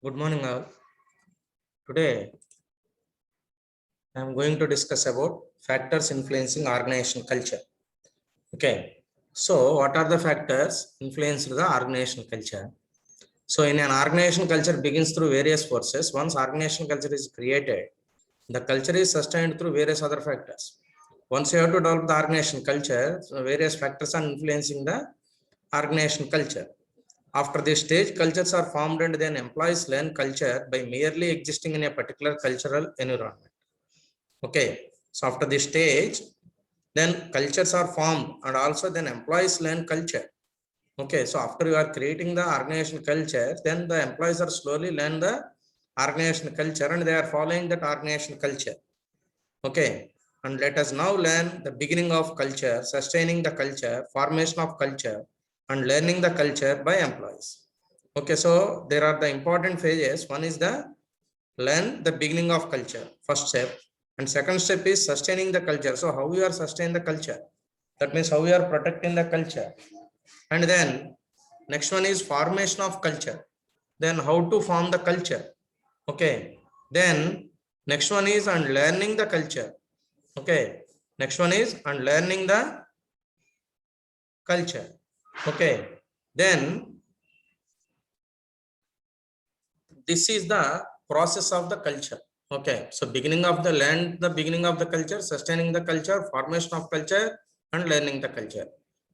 Good morning all. Today I am going to discuss about factors influencing organizational culture. Okay. So what are the factors influencing the organizational culture? So in an organizational culture begins through various forces. Once organizational culture is created, the culture is sustained through various other factors. Once you have to develop the organizational culture, so various factors are influencing the organizational culture. After this stage, cultures are formed and then employees learn culture by merely existing in a particular cultural environment. Okay, so after this stage, then cultures are formed and also then employees learn culture. Okay, so after you are creating the organizational culture, then the employees are slowly learn the organizational culture and they are following that organizational culture. Okay, and let us now learn the beginning of culture, sustaining the culture, formation of culture, and learning the culture by employees. Okay, so there are the important phases. One is the learn the beginning of culture, first step, and second step is sustaining the culture. So how you are sustaining the culture? That means how you are protecting the culture. And then next one is formation of culture. Then how to form the culture. Okay. Then next one is and learning the culture. Okay. Next one is and learning the culture. Okay. Then this is the process of the culture. Okay. So beginning of the learn the beginning of the culture, sustaining the culture, formation of culture, and learning the culture.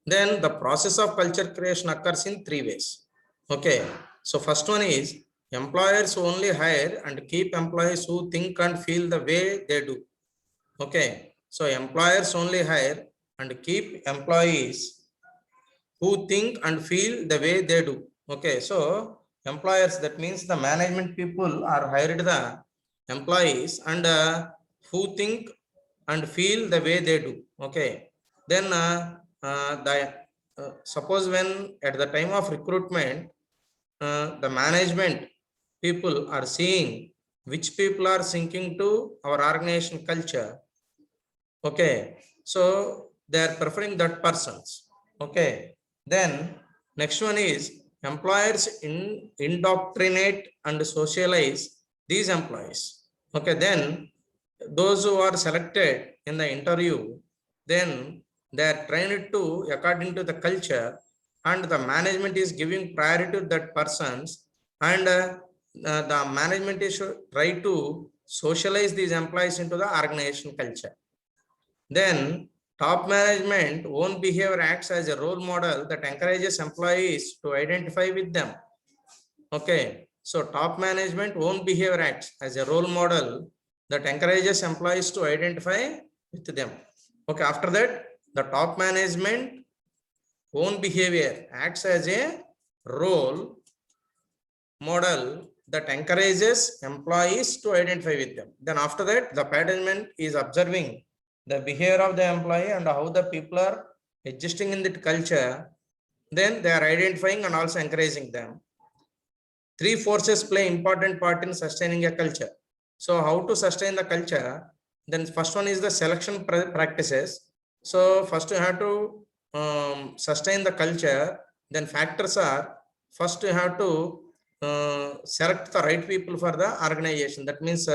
Then the process of culture creation occurs in three ways. Okay. So first one is employers only hire and keep employees who think and feel the way they do. Okay. So employers only hire and keep employees who think and feel the way they do. Okay. So employers, that means the management people are hired the employees and who think and feel the way they do. Okay. Then suppose when at the time of recruitment, the management people are seeing which people are sinking to our organization culture. Okay, so they are preferring that persons. Okay, then next one is employers indoctrinate and socialize these employees. Okay, then those who are selected in the interview, then they are trained to according to the culture, and the management is giving priority to that persons, and the management is try to socialize these employees into the organization culture. Then top management own behavior acts as a role model that encourages employees to identify with them. Okay, so top management own behavior acts as a role model that encourages employees to identify with them. Okay, after that, the top management own behavior acts as a role model that encourages employees to identify with them. Then after that, the management is observing the behavior of the employee and how the people are adjusting in that culture. Then they are identifying and also encouraging them. Three forces play important part in sustaining a culture. So how to sustain the culture? Then first one is the selection practices. So first you have to sustain the culture. Then factors are, first you have to select the right people for the organization. That means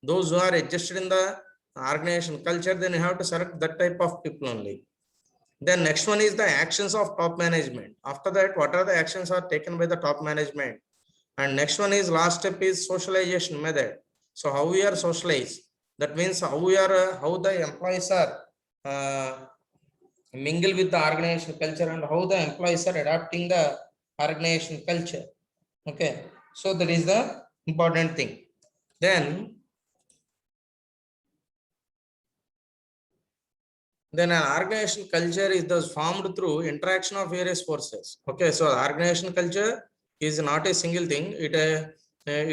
those who are adjusted in the organization culture, then you have to select that type of people only. Then next one is the actions of top management. After that, what are the actions are taken by the top management? And next one is last step is socialization method. So how we are socialized, that means how we are how the employees are mingle with the organization culture and how the employees are adapting the organization culture. Okay, so that is the important thing. Then an organizational culture is thus formed through interaction of various forces. Okay, so organizational culture is not a single thing. It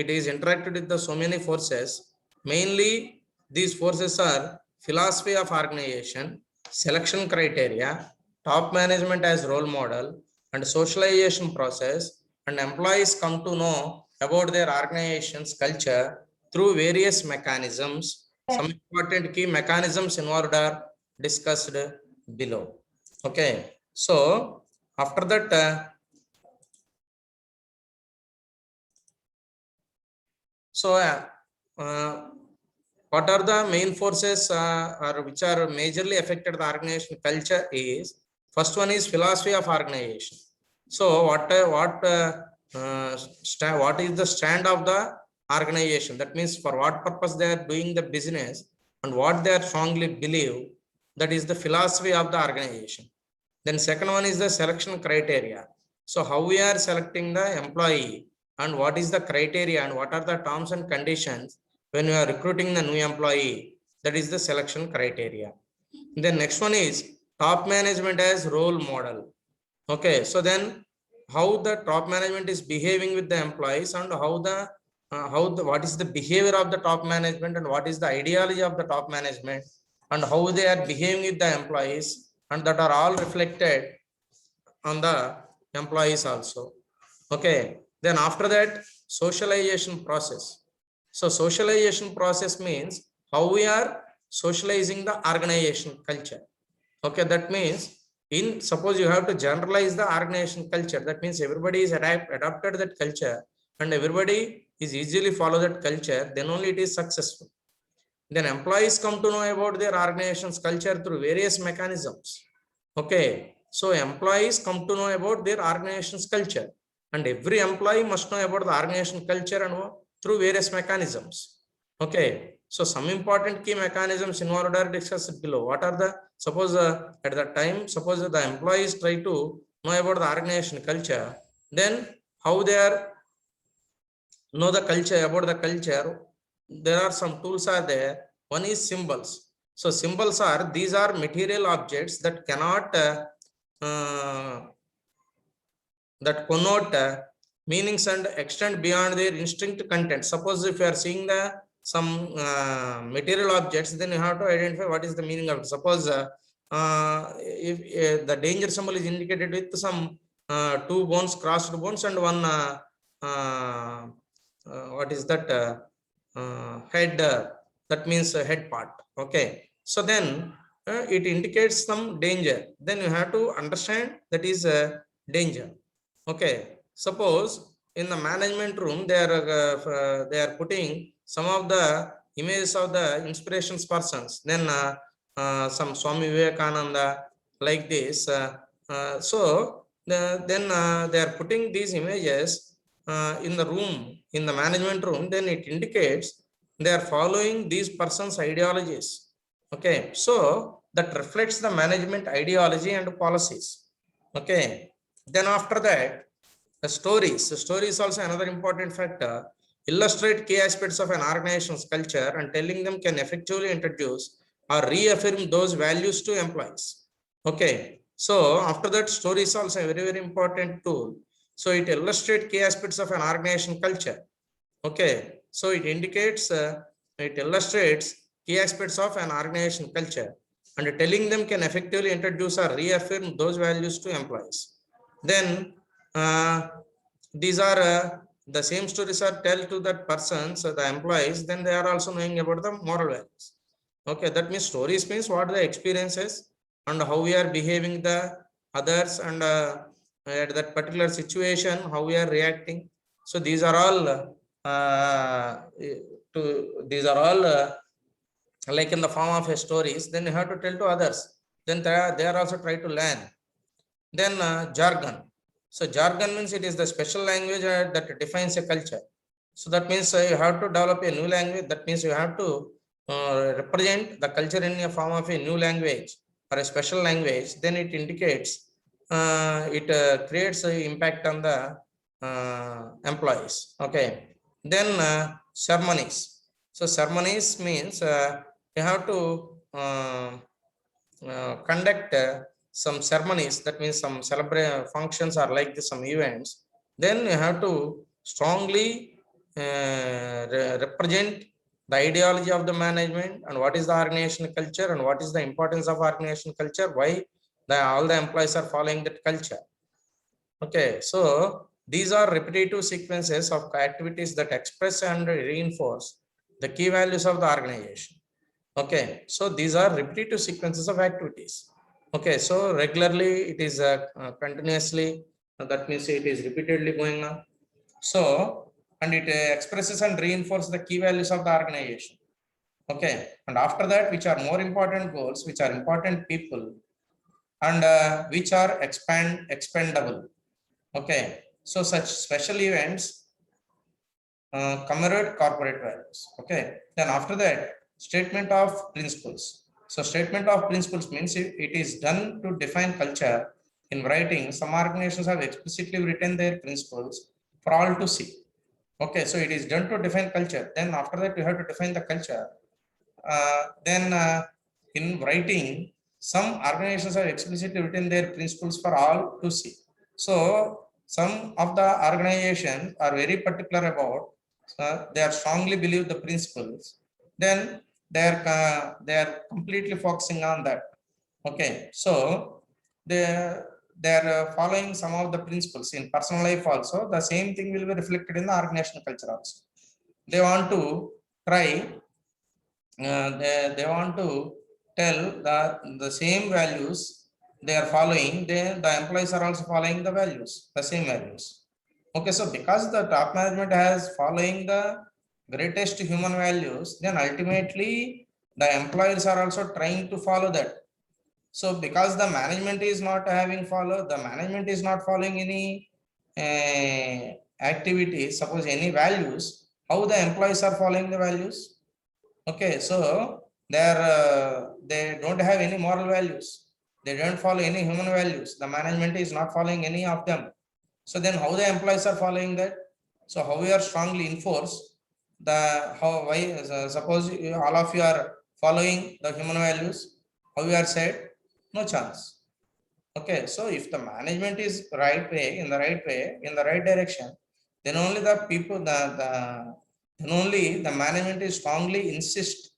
is interacted with the so many forces. Mainly, these forces are philosophy of organization, selection criteria, top management as role model, and socialization process. And employees come to know about their organization's culture through various mechanisms. Some important key mechanisms involved are discussed below. Okay, so after that So what are the main forces or which are majorly affected the organization culture is, first one is philosophy of organization. So what is the stand of the organization? That means for what purpose they are doing the business and what they are strongly believe, that is the philosophy of the organization. Then second one is the selection criteria. So how we are selecting the employee and what is the criteria and what are the terms and conditions when we are recruiting the new employee, that is the selection criteria. Then next one is top management as role model. Okay, so then how the top management is behaving with the employees and what is the behavior of the top management and what is the ideology of the top management and how they are behaving with the employees, and that are all reflected on the employees also. Okay, then after that, socialization process. So socialization process means how we are socializing the organization culture. Okay, that means in suppose you have to generalize the organization culture, that means everybody is adapted that culture and everybody is easily follow that culture, then only it is successful. Then employees come to know about their organization's culture through various mechanisms. Okay, so employees come to know about their organization's culture, and every employee must know about the organization culture and through various mechanisms. Okay, so some important key mechanisms involved are discussed below. What are the, suppose at that time, suppose the employees try to know about the organization culture, then how they are know the culture, about the culture, there are some tools are there. One is symbols. So symbols are, these are material objects that cannot that connote meanings and extend beyond their instinct content. Suppose if you are seeing the some material objects, then you have to identify what is the meaning of it. Suppose if the danger symbol is indicated with some two bones, crossed bones, and one what is that head, that means head part. Okay, so then it indicates some danger, then you have to understand that is danger. Okay, suppose in the management room they are putting some of the images of the inspirations persons, then some Swami Vivekananda, like this. So then they are putting these images in the room, in the management room, then it indicates they are following these persons' ideologies. Okay, so that reflects the management ideology and policies. Okay, then after that, the stories. The story is also another important factor. Illustrate key aspects of an organization's culture, and telling them can effectively introduce or reaffirm those values to employees. Okay, so after that, story is also a very, very important tool. So it illustrates key aspects of an organization culture. Okay, so it indicates, it illustrates key aspects of an organization culture, and telling them can effectively introduce or reaffirm those values to employees. Then these are the same stories are tell to that persons, the employees, then they are also knowing about the moral values. Okay, that means stories means what the experiences and how we are behaving the others, and at that particular situation how we are reacting. So these are all these are all like in the form of a stories, then you have to tell to others, then they are also try to learn. Then jargon. So jargon means it is the special language that defines a culture. So that means you have to develop a new language. That means you have to represent the culture in a form of a new language or a special language. Then it indicates, it creates an impact on the employees. Okay. Then ceremonies. So ceremonies means you have to conduct some ceremonies, that means some celebrate functions or like this, some events. Then you have to strongly represent the ideology of the management and what is the organization culture and what is the importance of organization culture, why all the employees are following that culture. Okay, so these are repetitive sequences of activities that express and reinforce the key values of the organization. Okay, so these are repetitive sequences of activities. Okay, so regularly it is continuously, that means it is repeatedly going on. So and it expresses and reinforces the key values of the organization. Okay, and after that, which are more important goals, which are important people, and which are expendable. Okay, so such special events commemorate corporate values. Okay, then after that, statement of principles. So statement of principles means it is done to define culture. In writing, some organizations have explicitly written their principles for all to see. Okay, so it is done to define culture. Then after that, you have to define the culture. Then in writing, some organizations have explicitly written their principles for all to see. So some of the organizations are very particular about, they are strongly believe the principles, then they are completely focusing on that. Okay, so they are following some of the principles in personal life also. The same thing will be reflected in the organizational culture also. They want to try, they want to tell that the same values they are following, the employees are also following the values, the same values. Okay, so because the top management has following the greatest human values, then ultimately the employees are also trying to follow that. So because the management is not having the management is not following any activities, suppose any values, how the employees are following the values? Okay, so they don't have any moral values. They don't follow any human values. The management is not following any of them. So then how the employees are following that? So how we are strongly enforce the suppose all of you are following the human values, how you are said? No chance. Okay, so if the management is right way, in the right direction, then only the people, then only the management is strongly insist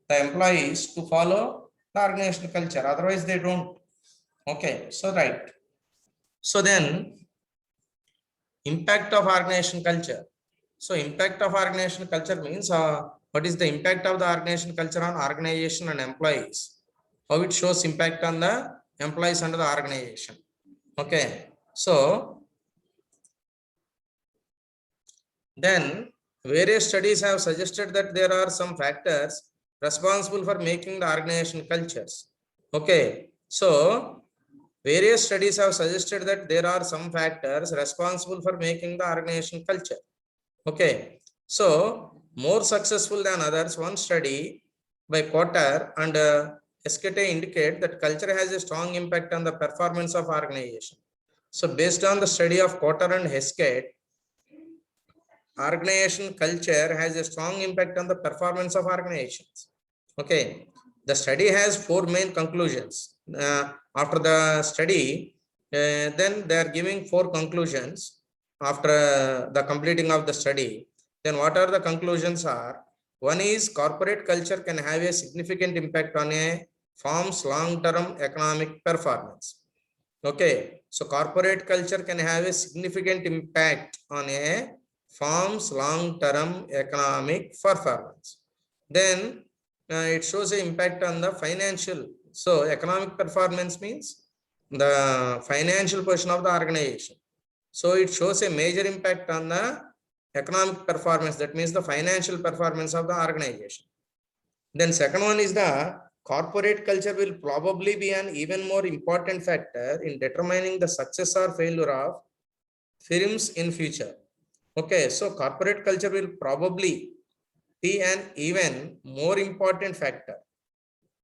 the employees to follow the organizational culture. Otherwise, they don't. Okay, so right. So then, impact of organizational culture. So impact of organizational culture means what is the impact of the organizational culture on organization and employees? How it shows impact on the employees under the organization. Okay, so then various studies have suggested that there are some factors responsible for making the organization cultures. Okay, so various studies have suggested that there are some factors responsible for making the organization culture. Okay, so more successful than others, one study by Cotter and SKT indicate that culture has a strong impact on the performance of organization. So based on the study of Cotter and Heskett, organization culture has a strong impact on the performance of organizations. Okay, the study has 4 main conclusions. After the study, then they are giving 4 conclusions after the completing of the study. Then what are the conclusions are? One is corporate culture can have a significant impact on a firm's long-term economic performance. Okay, so corporate culture can have a significant impact on a firm's long-term economic performance. Then it shows an impact on the financial. So economic performance means the financial portion of the organization. So it shows a major impact on the economic performance. That means the financial performance of the organization. Then second one is the corporate culture will probably be an even more important factor in determining the success or failure of firms in future. Okay, so corporate culture will probably be an even more important factor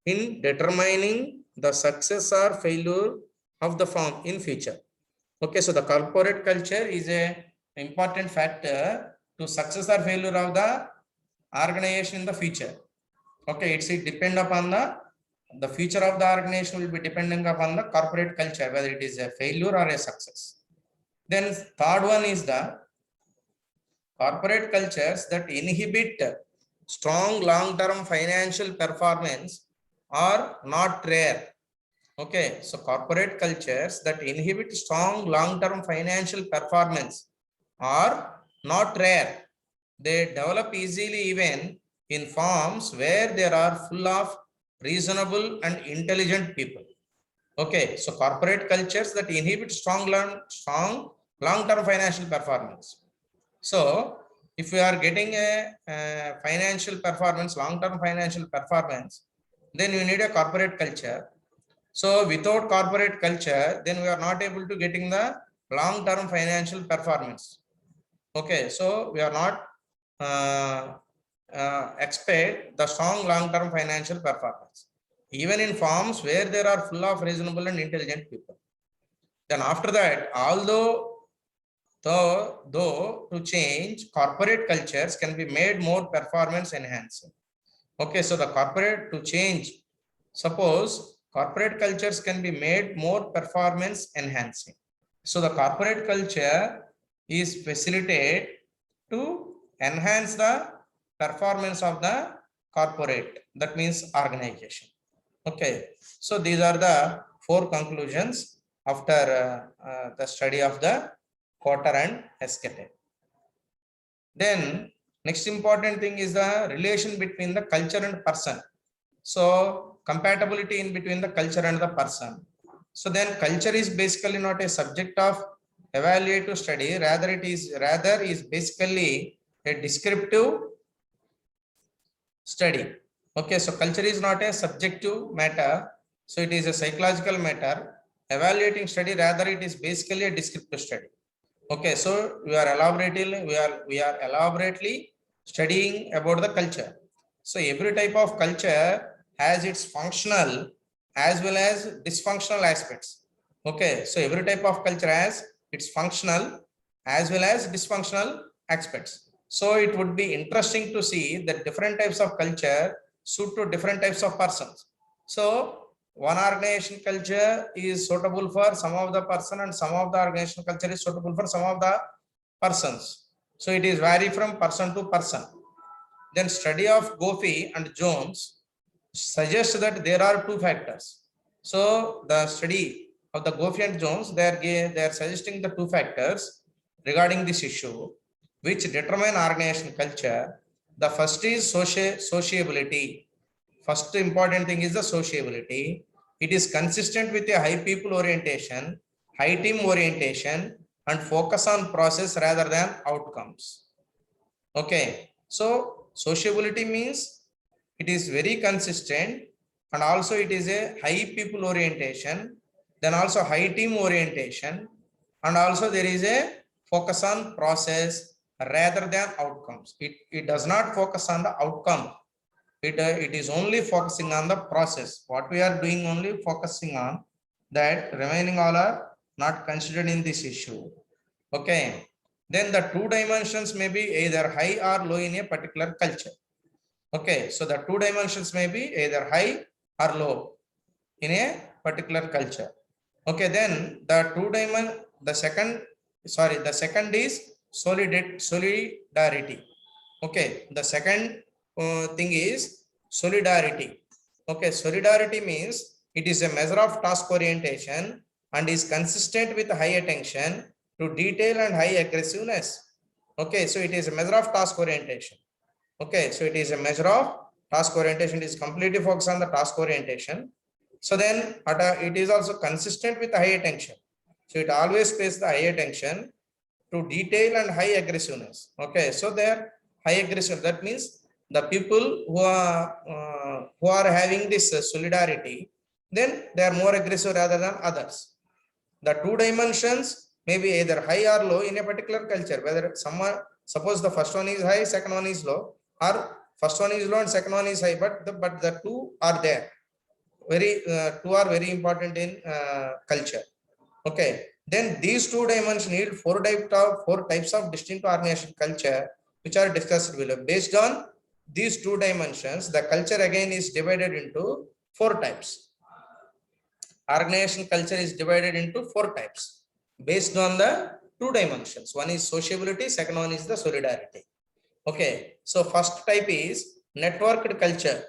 in determining the success or failure of the firm in future. Okay, so the corporate culture is a important factor to success or failure of the organization in the future. Okay, it depend upon the future of the organization will be depending upon the corporate culture, whether it is a failure or a success. Then third one is the corporate cultures that inhibit strong long-term financial performance are not rare. Okay, so corporate cultures that inhibit strong long-term financial performance are not rare. They develop easily even in firms where there are full of reasonable and intelligent people. Okay, so corporate cultures that inhibit strong long-term financial performance. So if we are getting a financial performance, long-term financial performance, then you need a corporate culture. So without corporate culture, then we are not able to getting the long-term financial performance. Okay, so we are not expect the strong long-term financial performance, even in farms where there are full of reasonable and intelligent people. Then after that, though to change, corporate cultures can be made more performance enhancing. Okay, so the corporate to change, suppose corporate cultures can be made more performance enhancing. So the corporate culture is facilitated to enhance the performance of the corporate, that means organization. Okay, so these are the 4 conclusions after the study of the Kotter and Hesketh. Then next important thing is the relation between the culture and person. So compatibility in between the culture and the person. So then culture is basically not a subject of evaluative study, rather is basically a descriptive study. Okay, so culture is not a subjective matter, so it is a psychological matter. Evaluating study, rather it is basically a descriptive study. Okay, so we are elaborately studying about the culture. So every type of culture has its functional as well as dysfunctional aspects. Okay, so every type of culture has its functional as well as dysfunctional aspects. So it would be interesting to see that different types of culture suit to different types of persons. So one organization culture is suitable for some of the person and some of the organization culture is suitable for some of the persons. So it is vary from person to person. Then study of Goffey and Jones suggests that there are 2 factors. So the study of the Goffey and Jones, they are suggesting the 2 factors regarding this issue which determine organization culture. The first is sociability. First important thing is the sociability. It is consistent with a high people orientation, high team orientation, and focus on process rather than outcomes. Okay, so sociability means it is very consistent and also it is a high people orientation, then also high team orientation, and also there is a focus on process rather than outcomes. It does not focus on the outcome. It is only focusing on the process. What we are doing only focusing on that, remaining all are not considered in this issue. Okay, then the 2 dimensions may be either high or low in a particular culture. Okay, so the 2 dimensions may be either high or low in a particular culture. Okay, then the second is solidarity. Okay, the second thing is solidarity. Okay, solidarity means it is a measure of task orientation and is consistent with high attention to detail and high aggressiveness. Okay, so it is a measure of task orientation. Okay, so it is a measure of task orientation, is completely focused on the task orientation. So then it is also consistent with high attention. So it always pays the high attention to detail and high aggressiveness. Okay, so there high aggression, that means the people who are having this solidarity, then they are more aggressive rather than others. The 2 dimensions may be either high or low in a particular culture, whether someone, suppose the first one is high, second one is low, or first one is low and second one is high, but the 2 are there. 2 are very important in culture. Okay, then these 2 dimensions need 4 types of distinct organization culture which are discussed below. Based on these 2 dimensions, the culture again is divided into 4 types. Organization culture is divided into 4 types based on the 2 dimensions. One is sociability, second one is the solidarity. Okay, so first type is networked culture.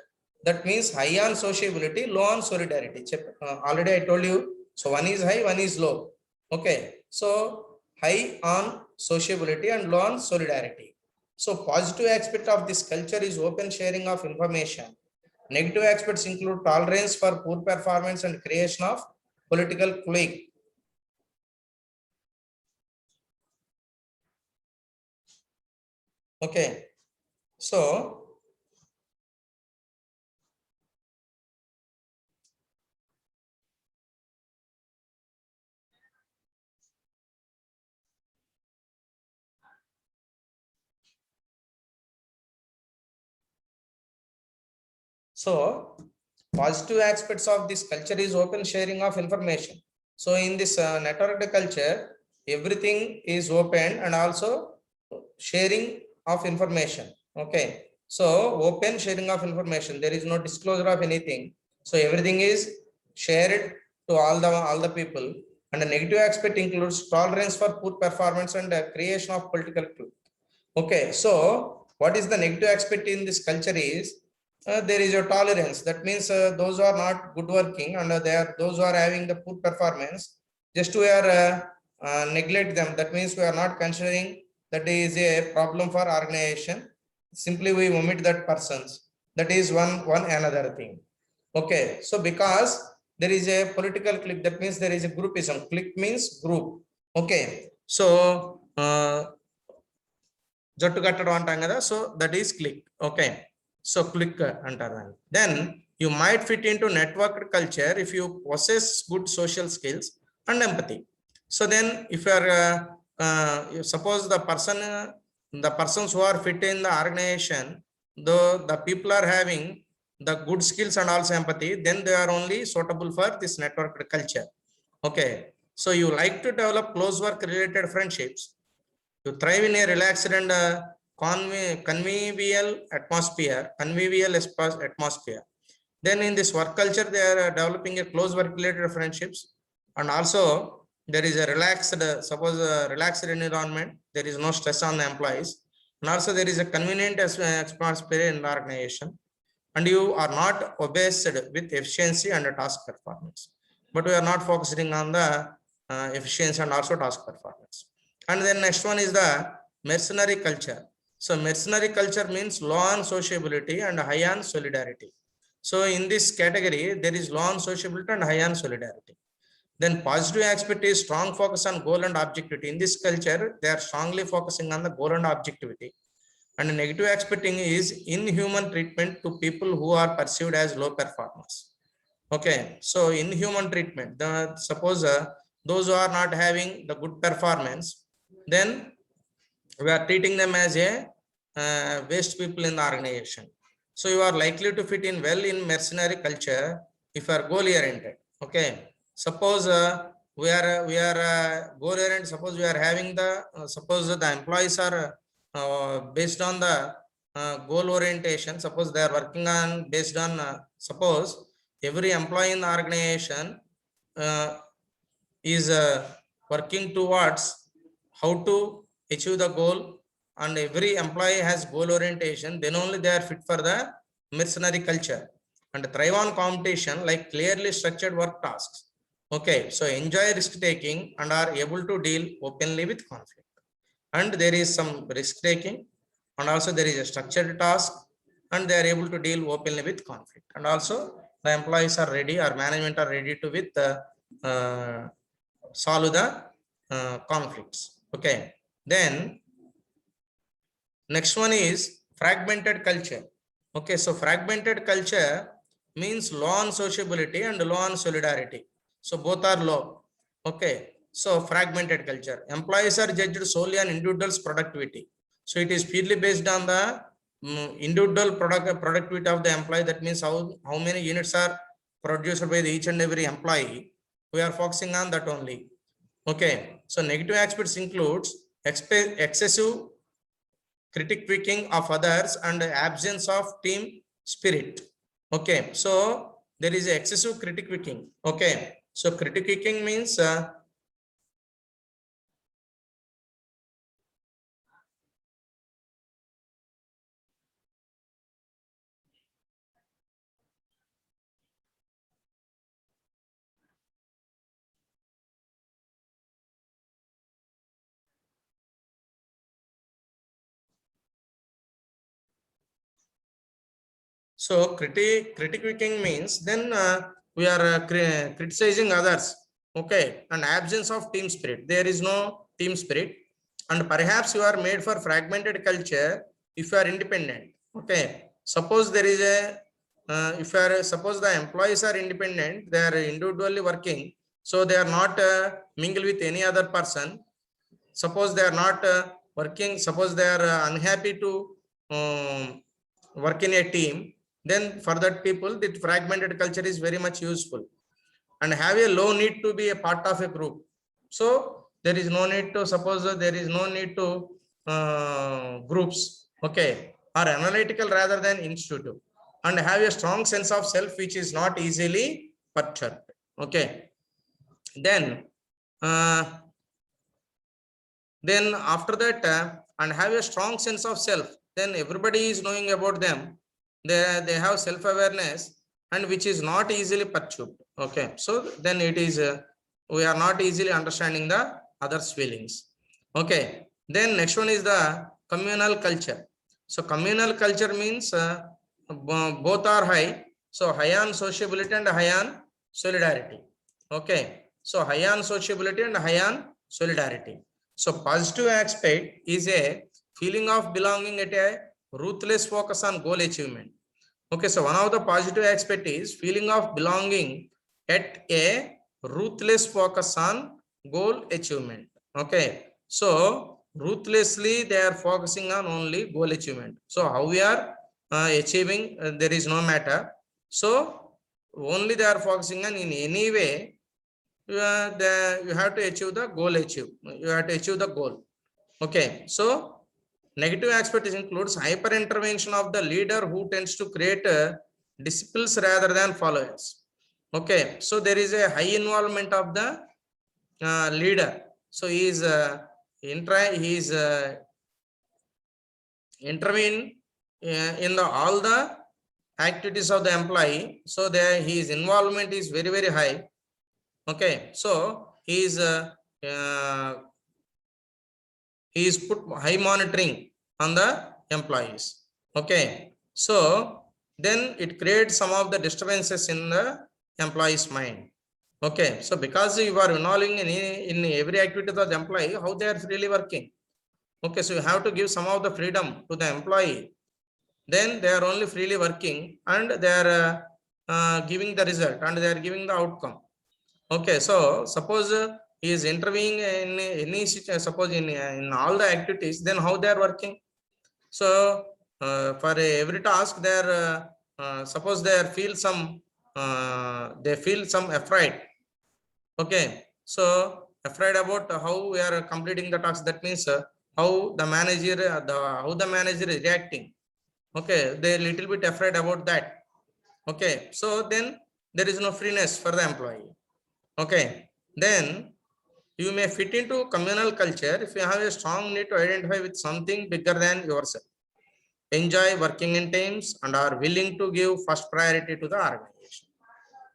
That means high on sociability, low on solidarity. Already I told you. So one is high, one is low. Okay, so high on sociability and low on solidarity. So positive aspect of this culture is open sharing of information. Negative aspects include tolerance for poor performance and creation of political clique. Okay, so positive aspects of this culture is open sharing of information. So in this networked culture, everything is open and also sharing of information. Okay, so open sharing of information. There is no disclosure of anything. So everything is shared to all the people. And the negative aspect includes tolerance for poor performance and creation of political truth. Okay, so what is the negative aspect in this culture is there is a tolerance. That means those who are not good working and they are those who are having the poor performance, just we are neglect them. That means we are not considering that is a problem for organization. Simply we omit that persons. That is one another thing. Okay, so because there is a political clique, that means there is a groupism. Clique means group. Okay, so జట్టు కట్టడం అంటాం కదా, so that is clique. Okay, so clique అంటారు దాన్ని. Then you might fit into networked culture if you possess good social skills and empathy. So then if you are suppose the persons who are fit in the organization, though the people are having the good skills and also empathy, then they are only suitable for this networked culture. Okay, so you like to develop close work related friendships. You thrive in a relaxed and convivial atmosphere. Then in this work culture, they are developing a close work related friendships, and also there is a relaxed, suppose a relaxed environment. There is no stress on the employees, and also there is a convenient atmosphere in the organization, and you are not obsessed with efficiency and task performance, but we are not focusing on the efficiency and also task performance. And then next one is the mercenary culture. So mercenary culture means low on sociability and high on solidarity. So in this category, there is low on sociability and high on solidarity. Then positive aspect is strong focus on goal and objectivity. In this culture, they are strongly focusing on the goal and objectivity. And the negative aspect is inhuman treatment to people who are perceived as low performers. Okay, so inhuman treatment, suppose those who are not having the good performance, then we are treating them as a waste people in the organization. So you are likely to fit in well in mercenary culture if you are goal oriented. Okay, suppose we are goal oriented. Suppose we are having the suppose the employees are based on the goal orientation. Suppose they are working on based on suppose every employee in the organization is working towards how to achieve the goal, and every employee has goal orientation, then only they are fit for the mercenary culture. And thrive on competition like clearly structured work tasks. Okay, so enjoy risk taking and are able to deal openly with conflict. And there is some risk taking, and also there is a structured task, and they are able to deal openly with conflict. And also the employees are ready, or management are ready to with solve the conflicts. Okay, then next one is fragmented culture. Okay, so fragmented culture means low on sociability and low on solidarity. So both are low. Okay, so fragmented culture, employees are judged solely on individuals productivity. So it is purely based on the individual productivity of the employee. That means how many units are produced by each and every employee. We are focusing on that only. Okay, so negative aspects includes excessive critic picking of others and absence of team spirit. Okay, so there is excessive critic picking. Okay, so critic picking means so critiquing means then we are criticizing others. Okay, and absence of team spirit, there is no team spirit. And perhaps you are made for fragmented culture if you are independent. Okay, suppose there is a if you are suppose the employees are independent, they are individually working, so they are not mingle with any other person. Suppose they are not working, suppose they are unhappy to work in a team, then for that people the fragmented culture is very much useful, and have a low need to be a part of a group. So there is no need to, suppose there is no need to groups, okay, are analytical rather than institutive, and have a strong sense of self which is not easily perturbed. Okay, then after that and have a strong sense of self, then everybody is knowing about them, they have self-awareness, and which is not easily perturbed. Okay, so then it is we are not easily understanding the others feelings. Okay, then next one is the communal culture. So communal culture means both are high, so high on sociability and high on solidarity. Okay, so high on sociability and high on solidarity. So positive aspect is a feeling of belonging at a ruthless focus on goal achievement. Okay, so one of the positive aspect is feeling of belonging at a ruthless focus on goal achievement. Okay, so ruthlessly they are focusing on only goal achievement. So how we are achieving, there is no matter. So only they are focusing on in any way. You have to achieve the goal. You have to achieve the goal. Okay, so negative aspect includes hyper intervention of the leader who tends to create disciples rather than followers. Okay, so there is a high involvement of the leader. So he is intervene in the all the activities of the employee. So there his involvement is very, very high. Okay, so he is put high monitoring on the employees. Okay, so then it creates some of the disturbances in the employee's mind. Okay, so because you are involving in every activity of the employee, how they are freely working. Okay, so you have to give some of the freedom to the employee, then they are only freely working, and they are giving the result, and they are giving the outcome. Okay, so suppose he is intervening in any situation, suppose in all the activities, then how they are working. So for every task, they are suppose they feel some afraid. Okay, so afraid about how we are completing the task. That means how the manager is reacting. Okay, they little bit afraid about that. Okay, so then there is no freeness for the employee. Okay, then you may fit into communal culture if you have a strong need to identify with something bigger than yourself, enjoy working in teams, and are willing to give first priority to the organization.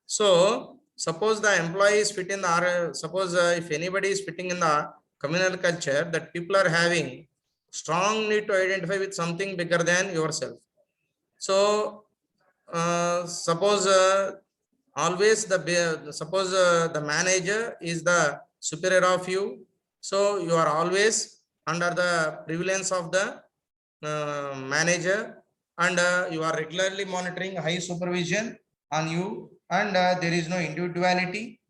So suppose the employees fit in the suppose if anybody is fitting in the communal culture, that people are having strong need to identify with something bigger than yourself. So suppose always suppose the manager is the superior of you, so you are always under the prevalence of the manager, and you are regularly monitoring high supervision on you, and there is no individuality.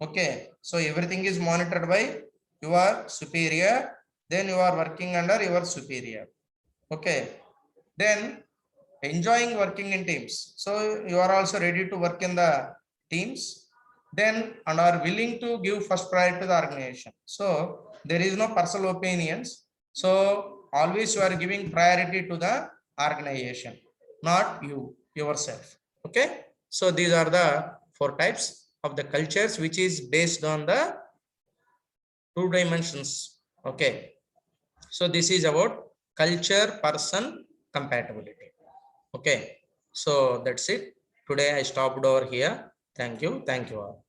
Okay, so everything is monitored by your superior, then you are working under your superior. Okay, then enjoying working in teams, so you are also ready to work in the teams, then and are willing to give first priority to the organization. So there is no personal opinions, so always you are giving priority to the organization, not yourself. Okay, so these are the 4 types of the cultures which is based on the 2 dimensions. Okay, so this is about culture person compatibility. Okay, so that's it. Today I stopped over here. Thank you all.